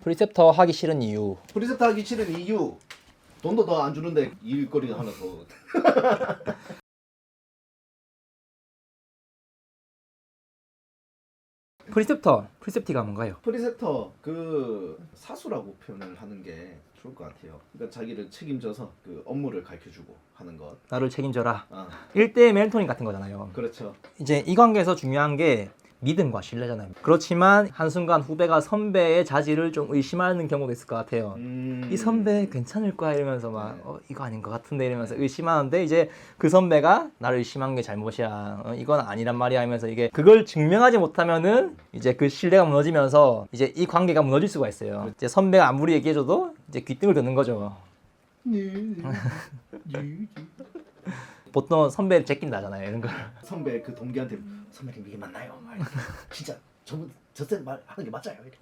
프리셉터 하기 싫은 이유. 프리셉터 하기 싫은 이유. 돈도 더 안 주는데 일거리가 하나 더. 프리셉티가 뭔가요? 프리셉터 그 사수라고 표현을 하는 게 좋을 것 같아요. 그러니까 자기를 책임져서 그 업무를 가르쳐주고 하는 것. 나를 책임져라. 아, 1대 멘토링 같은 거잖아요. 그렇죠. 이제 이 관계에서 중요한 게 믿음과 신뢰잖아요. 그렇지만 한순간 후배가 선배의 자질을 좀 의심하는 경우도 있을 것 같아요. 이 선배 괜찮을 거야 이러면서 막 이거 아닌 것 같은데 이러면서 의심하는데 이제 그 선배가 나를 의심한 게 잘못이야. 이건 아니란 말이야 하면서 이게 그걸 증명하지 못하면은 이제 그 신뢰가 무너지면서 이제 이 관계가 무너질 수가 있어요. 이제 선배가 아무리 얘기해줘도 이제 귀등을 듣는 거죠. 보통 선배를 제낀다잖아요 이런 거. 선배 그 동기한테 선배님 이게 맞나요? 막 이렇게. 진짜 저때 말하는 게 맞아요. 이렇게.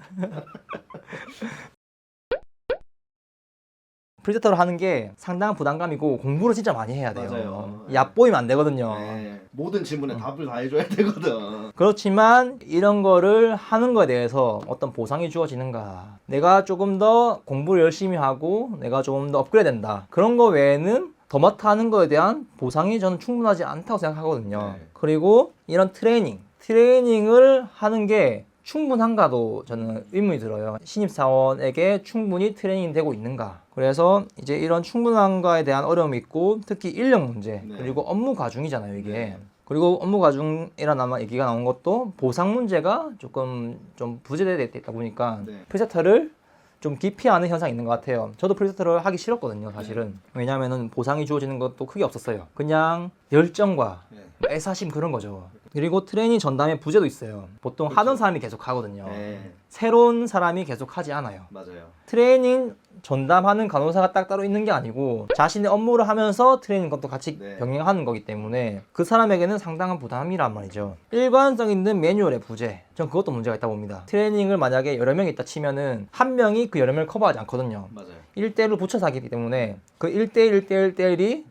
프리셋터를 하는 게 상당한 부담감이고 공부를 진짜 많이 해야 돼요. 맞아요. 얕보이면 안 되거든요. 네. 모든 질문에 답을 다 해줘야 되거든. 그렇지만 이런 거를 하는 거에 대해서 어떤 보상이 주어지는가, 내가 조금 더 공부를 열심히 하고 내가 조금 더 업그레이드 된다, 그런 거 외에는 더 맡아 하는 거에 대한 보상이 저는 충분하지 않다고 생각하거든요. 네. 그리고 이런 트레이닝을 하는 게 충분한가도 저는 의문이 들어요. 신입사원에게 충분히 트레이닝 되고 있는가. 그래서 이제 이런 충분한가에 대한 어려움이 있고, 특히 인력 문제, 네. 그리고 업무 과중이잖아요 이게. 네. 그리고 업무 과중이라는 아마 얘기가 나온 것도 보상 문제가 조금 좀 부재되어 있다 보니까 네. 프리셋터를 좀 기피하는 현상이 있는 것 같아요. 저도 프리셋터를 하기 싫었거든요 사실은. 왜냐하면 보상이 주어지는 것도 크게 없었어요. 그냥 열정과 네. 애사심 그런 거죠. 그리고 트레이닝 전담의 부재도 있어요. 보통 그렇죠. 하던 사람이 계속 하거든요. 네. 새로운 사람이 계속 하지 않아요. 맞아요. 트레이닝 전담하는 간호사가 딱 따로 있는 게 아니고 자신의 업무를 하면서 트레이닝 것도 같이 네. 병행하는 거기 때문에 그 사람에게는 상당한 부담이란 말이죠. 일관성 있는 매뉴얼의 부재, 전 그것도 문제가 있다고 봅니다. 트레이닝을 만약에 여러 명이 있다 치면은 한 명이 그 여러 명을 커버하지 않거든요. 맞아요. 1대1로 붙여서 하기 때문에 그 1대1이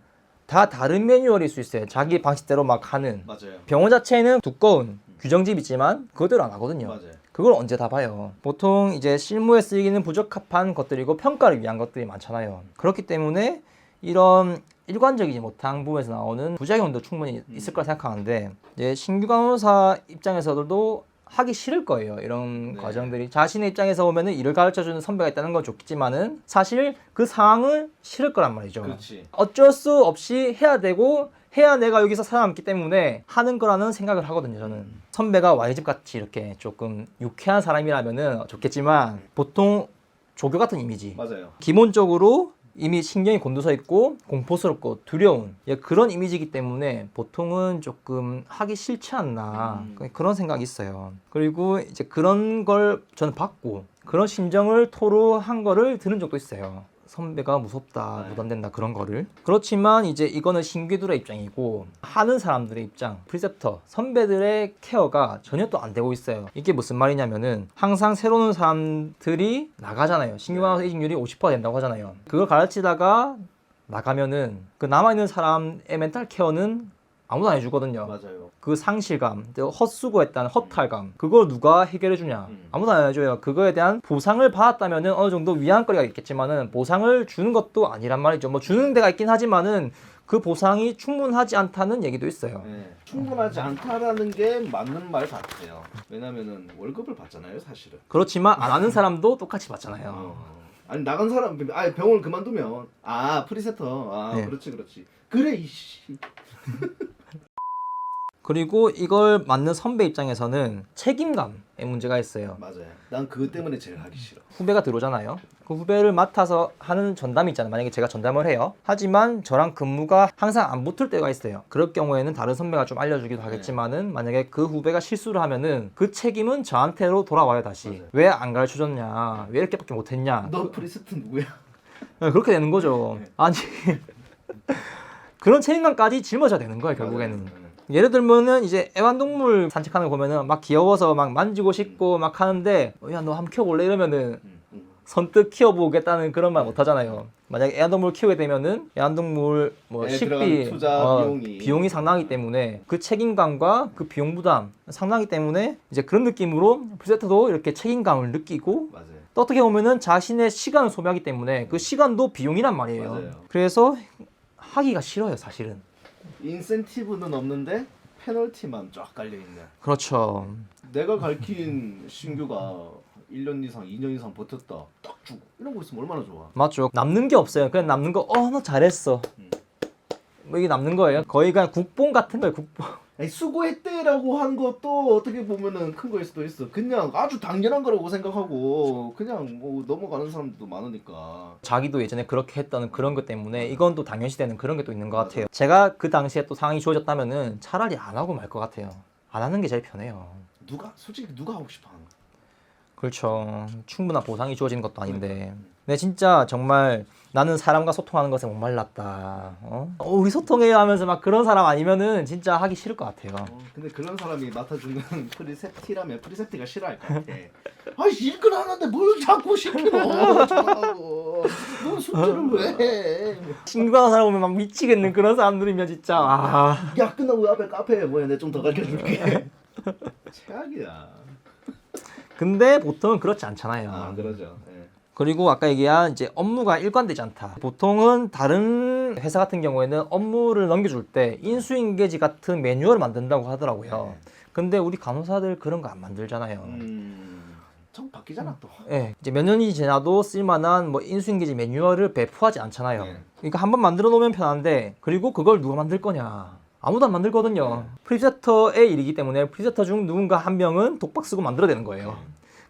다 다른 매뉴얼일 수 있어요. 자기 방식대로 막 하는. 맞아요. 병원 자체는 두꺼운 규정집이 있지만 그것대로 안 하거든요. 맞아요. 그걸 언제 다 봐요. 보통 이제 실무에 쓰이기는 부적합한 것들이고 평가를 위한 것들이 많잖아요. 그렇기 때문에 이런 일관적이지 못한 부분에서 나오는 부작용도 충분히 있을 거라 생각하는데, 이제 신규 간호사 입장에서도 하기 싫을 거예요. 이런 네. 과정들이. 자신의 입장에서 보면은 일을 가르쳐주는 선배가 있다는 건 좋겠지만은 사실 그 상황은 싫을 거란 말이죠. 그렇지. 어쩔 수 없이 해야 되고 해야 내가 여기서 살아남기 때문에 하는 거라는 생각을 하거든요. 저는 선배가 Y집 같이 이렇게 조금 유쾌한 사람이라면은 좋겠지만 보통 조교 같은 이미지, 맞아요. 기본적으로 이미 신경이 곤두서 있고 공포스럽고 두려운 그런 이미지이기 때문에 보통은 조금 하기 싫지 않나 그런 생각이 있어요. 그리고 이제 그런 걸 저는 받고 그런 심정을 토로한 거를 들은 적도 있어요. 선배가 무섭다, 부담된다 그런 거를. 그렇지만 이제 이거는 신규들의 입장이고 하는 사람들의 입장, 프리셉터, 선배들의 케어가 전혀 또 안 되고 있어요. 이게 무슨 말이냐면은 항상 새로운 오는 사람들이 나가잖아요. 신규 간호사 이직률이 50% 된다고 하잖아요. 그걸 가르치다가 나가면은 그 남아있는 사람의 멘탈 케어는 아무도 안 해주거든요. 맞아요. 그 상실감, 헛수고했다는 허탈감, 그걸 누가 해결해주냐? 아무도 안 해줘요. 그거에 대한 보상을 받았다면은 어느 정도 위안거리가 있겠지만은 보상을 주는 것도 아니란 말이죠. 뭐 주는 데가 있긴 하지만은 그 보상이 충분하지 않다는 얘기도 있어요. 네. 충분하지 않다라는 게 맞는 말 같아요. 왜냐면은 월급을 받잖아요, 사실은. 그렇지만 안 하는 사람도 똑같이 받잖아요. 아니 나간 사람, 병원을 그만두면 프리세터, 네. 그렇지. 그래 이씨. 그리고 이걸 맡는 선배 입장에서는 책임감의 문제가 있어요. 맞아요. 난 그것 때문에 제일 하기 싫어. 후배가 들어오잖아요. 그 후배를 맡아서 하는 전담이 있잖아요. 만약에 제가 전담을 해요. 하지만 저랑 근무가 항상 안 붙을 때가 있어요. 그럴 경우에는 다른 선배가 좀 알려주기도 하겠지만은 만약에 그 후배가 실수를 하면은 그 책임은 저한테로 돌아와요 다시. 왜 안 가르쳐줬냐? 왜 이렇게밖에 못했냐? 너 프리세터 누구야? 그렇게 되는 거죠. 아니 그런 책임감까지 짊어져야 되는 거예요 결국에는. 맞아요. 예를 들면은 이제 애완동물 산책하는 거 보면은 막 귀여워서 막 만지고 싶고 막 하는데 야 너 한번 키워볼래 이러면은 선뜻 키워보겠다는 그런 말 못하잖아요. 만약에 애완동물 키우게 되면은 애완동물 뭐 에 식비, 들어가는 투자 비용이 상당하기 때문에 그 책임감과 그 비용 부담 상당하기 때문에 이제 그런 느낌으로 프리세터도 이렇게 책임감을 느끼고 맞아요. 또 어떻게 보면은 자신의 시간을 소비하기 때문에 그 시간도 비용이란 말이에요. 맞아요. 그래서 하기가 싫어요, 사실은. 인센티브는 없는데 페널티만 쫙 깔려 있는. 그렇죠. 내가 가르친 신규가 1년 이상, 2년 이상 버텼다. 딱 주고 이런 거 있으면 얼마나 좋아. 맞죠. 남는 게 없어요. 그냥 남는 거, 너 잘했어. 뭐 이게 남는 거예요. 거의 그냥 국뽕 같은 거예요, 국뽕. 아니, 수고했대라고 한 것도 어떻게 보면은 큰 거일 수도 있어. 그냥 아주 당연한 거라고 생각하고 그냥 뭐 넘어가는 사람들도 많으니까. 자기도 예전에 그렇게 했다는 그런 것 때문에 이건 또 당연시되는 그런 게 또 있는 것 같아요. 제가 그 당시에 또 상황이 주어졌다면은 차라리 안 하고 말 것 같아요. 안 하는 게 제일 편해요. 솔직히 누가 하고 싶어 하는 거야? 그렇죠. 충분한 보상이 주어지는 것도 아닌데. 근데 진짜 정말 나는 사람과 소통하는 것에 목말랐다. 우리 소통해요 하면서 막 그런 사람 아니면은 진짜 하기 싫을 것 같아요. 근데 그런 사람이 맡아주는 프리셉티라면 프리셉티가 싫어할 것 같아. 아이 일을 하는데 뭘 자꾸 시키노? 저하고 너 숙제를 왜 해? 친구가 사람 보면 막 미치겠는 그런 사람들이면 진짜 야 끝나고 앞에 카페에 뭐야 내가 좀 더 가르쳐줄게. 최악이야. 근데 보통은 그렇지 않잖아요. 그러죠. 예. 그리고 아까 얘기한 이제 업무가 일관되지 않다. 보통은 다른 회사 같은 경우에는 업무를 넘겨줄 때 인수인계지 같은 매뉴얼을 만든다고 하더라고요. 근데 우리 간호사들 그런 거 안 만들잖아요. 좀 바뀌잖아 또. 예, 이제 몇 년이 지나도 쓸만한 뭐 인수인계지 매뉴얼을 배포하지 않잖아요. 네. 그러니까 한번 만들어 놓으면 편한데 그리고 그걸 누가 만들 거냐? 아무도 안 만들거든요. 프리셋터의 일이기 때문에 프리셋터 중 누군가 한 명은 독박 쓰고 만들어야 되는 거예요.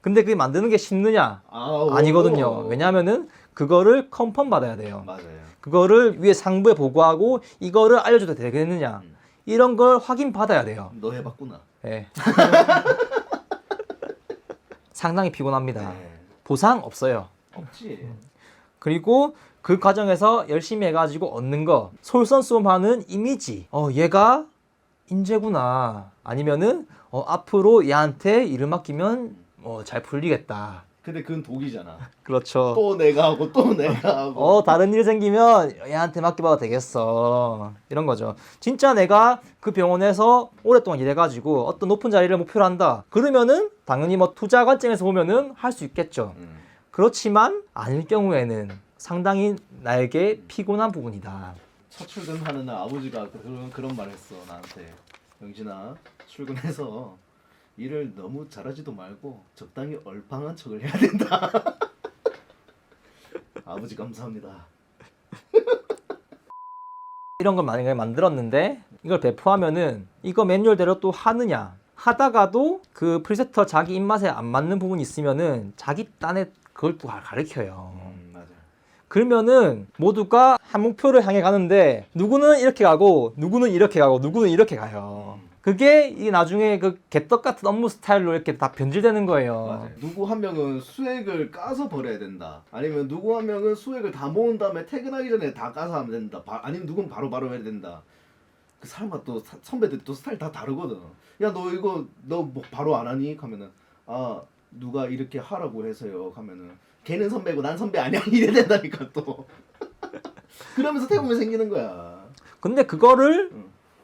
근데 그게 만드는 게 쉽느냐? 아니거든요. 왜냐하면은 그거를 컨펌 받아야 돼요. 맞아요. 그거를 위에 상부에 보고하고 이거를 알려줘도 되겠느냐? 이런 걸 확인 받아야 돼요. 너 해봤구나. 예. 상당히 피곤합니다. 네. 보상 없어요. 없지. 그리고 그 과정에서 열심히 해가지고 얻는 거 솔선수범하는 이미지. 얘가 인재구나. 아니면은 앞으로 얘한테 일을 맡기면 잘 풀리겠다. 근데 그건 독이잖아. 그렇죠. 또 내가 하고 또 내가 하고. 다른 일 생기면 얘한테 맡겨봐도 되겠어. 이런 거죠. 진짜 내가 그 병원에서 오랫동안 일해가지고 어떤 높은 자리를 목표로 한다. 그러면은 당연히 뭐 투자 관점에서 보면은 할 수 있겠죠. 그렇지만 아닐 경우에는 상당히 나에게 피곤한 부분이다. 첫 출근하는 날 아버지가 그런 말 했어 나한테. 영진아 출근해서 일을 너무 잘하지도 말고 적당히 얼빵한 척을 해야 된다. 아버지 감사합니다. 이런 걸 만약에 만들었는데 이걸 배포하면은 이거 매뉴얼대로 또 하느냐? 하다가도 그 프리세터 자기 입맛에 안 맞는 부분이 있으면은 자기 딴에 그걸 또 가르쳐요. 맞아. 그러면은 모두가 한 목표를 향해 가는데 누구는 이렇게 가고 누구는 이렇게 가고 누구는 이렇게 가요. 그게 이 나중에 그 개떡 같은 업무 스타일로 이렇게 다 변질되는 거예요. 맞아요. 누구 한 명은 수액을 까서 버려야 된다. 아니면 누구 한 명은 수액을 다 모은 다음에 퇴근하기 전에 다 까서 하면 된다. 아니면 누군 바로 해야 된다. 그 사람과 또 선배들 또 스타일 다 다르거든. 야 너 이거 너 뭐 바로 안 하니? 하면은 누가 이렇게 하라고 해서요. 하면은 걔는 선배고 난 선배 아니야 이래 된다니까 또. 그러면서 태우면 생기는 거야. 근데 그거를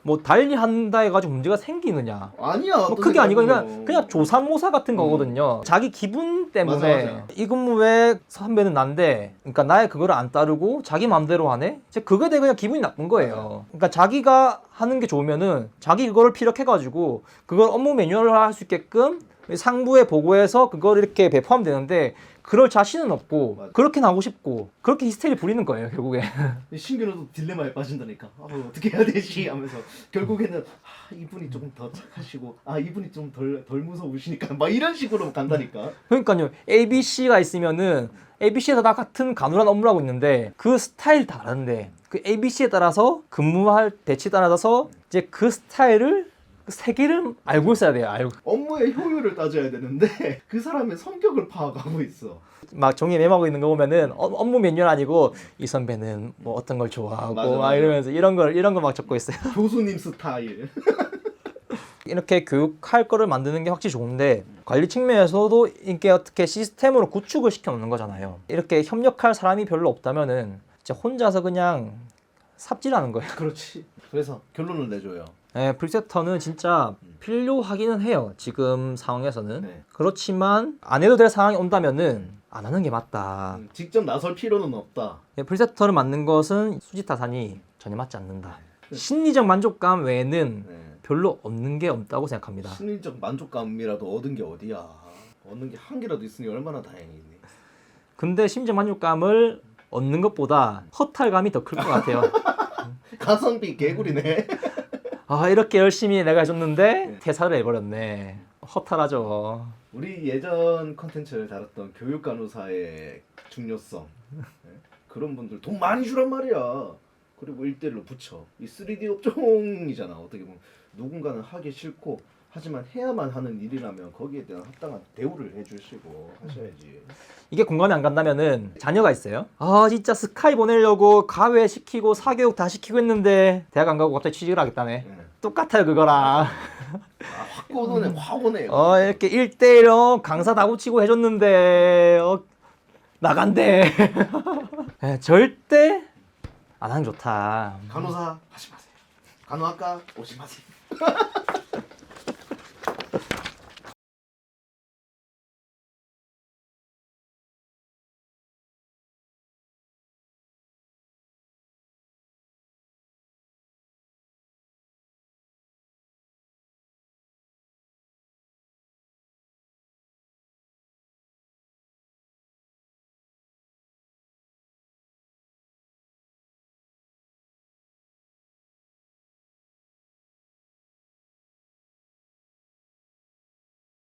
뭐 달리 한다 해가지고 문제가 생기느냐? 아니야. 뭐 그게 아니고 그냥 조삼모사 같은 거거든요. 자기 기분 때문에 맞아. 이 근무에 선배는 난데, 그러니까 나의 그거를 안 따르고 자기 마음대로 하네. 이제 그거에 대해 그냥 기분이 나쁜 거예요. 그러니까 자기가 하는 게 좋으면은 자기 그거를 피력해가지고 그걸 업무 매뉴얼을 할 수 있게끔 상부에 보고해서 그걸 이렇게 배포하면 되는데. 그럴 자신은 없고 맞아. 그렇게 나오고 싶고 그렇게 히스테리 부리는 거예요 결국에. 신규는 또 딜레마에 빠진다니까. 어떻게 해야 되지 하면서 결국에는 이분이 조금 더 착하시고 이분이 좀 덜 무서우시니까 막 이런 식으로 간다니까. 그러니까요. ABC가 있으면은 ABC에서 다 같은 간호란 업무를 하고 있는데 그 스타일 다른데 그 ABC에 따라서 근무할 대치에 따라서 이제 그 스타일을 세 개를 알고 있어야 돼요. 업무의 효율을 따져야 되는데 그 사람의 성격을 파악하고 있어. 막 종이에 메모하고 있는 거 보면은 업무 매뉴얼 아니고 이 선배는 뭐 어떤 걸 좋아하고 맞아. 이러면서 이런 거 막 적고 있어요. 교수님 스타일. 이렇게 교육할 거를 만드는 게 확실히 좋은데 관리 측면에서도 이게 어떻게 시스템으로 구축을 시켜 놓는 거잖아요. 이렇게 협력할 사람이 별로 없다면은 진짜 혼자서 그냥 삽질하는 거예요. 그렇지. 그래서 결론을 내줘요. 네, 프리세터는 진짜 필요하기는 해요. 지금 상황에서는. 네. 그렇지만 안 해도 될 상황이 온다면은 안 하는 게 맞다. 직접 나설 필요는 없다. 네, 프리세터를 맡는 것은 수지타산이 전혀 맞지 않는다. 심리적 만족감 외에는 네. 별로 없는 게 없다고 생각합니다. 심리적 만족감이라도 얻은 게 어디야. 얻는 게 한 개라도 있으니 얼마나 다행이니. 근데 심리적 만족감을 얻는 것보다 허탈감이 더 클 것 같아요. 가성비 개구리네. 아, 이렇게 열심히 내가 해줬는데 퇴사를 해버렸네. 허탈하죠. 우리 예전 컨텐츠를 다뤘던 교육 간호사의 중요성. 네? 그런 분들 돈 많이 주란 말이야. 그리고 1대1로 붙여. 이 3D 업종이잖아. 어떻게 보면 누군가는 하기 싫고 하지만 해야만 하는 일이라면 거기에 대한 합당한 대우를 해주시고 하셔야지. 이게 공감이 안 간다면은 자녀가 있어요. 아, 진짜 스카이 보내려고 가외 시키고 사교육 다 시키고 했는데 대학 안 가고 갑자기 취직을 하겠다네. 네. 똑같아요 그거랑. 확 오네, 확 오네. 이렇게 1대1 강사 다 붙이고 해줬는데 나간대. 네, 절대 안 하는 게 좋다. 간호사 하지 마세요. 간호학과 오지 마세요.